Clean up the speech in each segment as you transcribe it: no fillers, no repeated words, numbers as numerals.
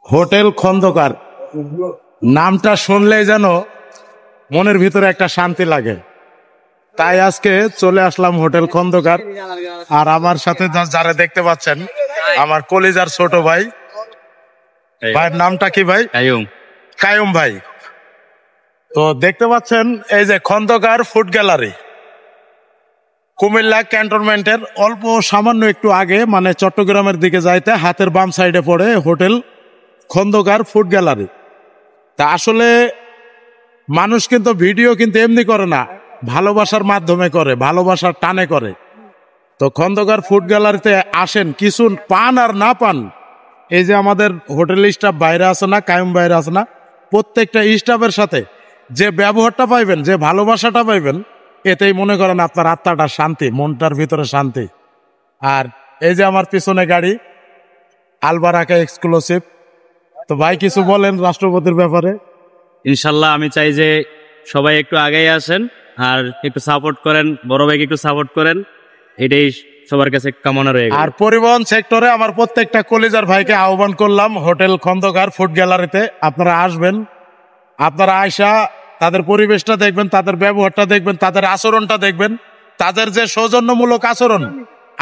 Hotel Khandakar নামটা শুনলেই যেন মনের ভিতরে একটা শান্তি লাগে, তাই আজকে চলে আসলাম হোটেল খন্দকার। আর আমার সাথে যারা দেখতে পাচ্ছেন আমার কলিজার ছোট ভাই, ভাইয়ের নামটা কি ভাই? কায়ুম ভাই। তো দেখতে পাচ্ছেন এই যে খন্দকার ফুড গ্যালারি, কুমিল্লা ক্যান্টনমেন্টের অল্প সামান্য একটু আগে, মানে চট্টগ্রামের দিকে যাইতে হাতের বাম সাইডে পড়ে হোটেল খন্দকার ফুড গ্যালারি। তা আসলে মানুষ কিন্তু ভিডিও কিন্তু এমনি করে না, ভালোবাসার মাধ্যমে করে, ভালোবাসার টানে করে। তো খন্দকার ফুড গ্যালারিতে আসেন, কিছু পান আর না পান, এই যে আমাদের হোটেল স্টাফ বাইরে আছে না, কায়ুম বাইরে আছে না, প্রত্যেকটা স্টাফের সাথে যে ব্যবহারটা পাইবেন, যে ভালোবাসাটা পাইবেন, এতেই মনে করেন আপনার আত্মাটা শান্তি, মনটার ভিতরে শান্তি। আর এই যে আমার পিছনে গাড়ি আলবারাকা এক্সক্লুসিভ। তো ভাই কিছু বলেন রাষ্ট্রপতির ব্যাপারে। ইনশাল্লাহ আমি চাই যে সবাই একটু আগেই আসেন আর একটু সাপোর্ট করেন, বড় ভাইকে একটু সাপোর্ট করেন, এটাই সবার কাছে কামনা রয়ে গেল। আর পরিবহন সেক্টরে আমার প্রত্যেকটা কলিজার ভাইকে আহ্বান করলাম হোটেল খন্দকার ফুড গ্যালারিতে আপনারা আসবেন। আপনারা আয়সা তাদের পরিবেশটা দেখবেন, তাদের ব্যবহারটা দেখবেন, তাদের আচরণটা দেখবেন, তাদের যে সৌজন্যমূলক আচরণ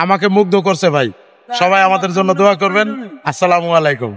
আমাকে মুগ্ধ করছে ভাই। সবাই আমাদের জন্য দোয়া করবেন। আসসালামু আলাইকুম।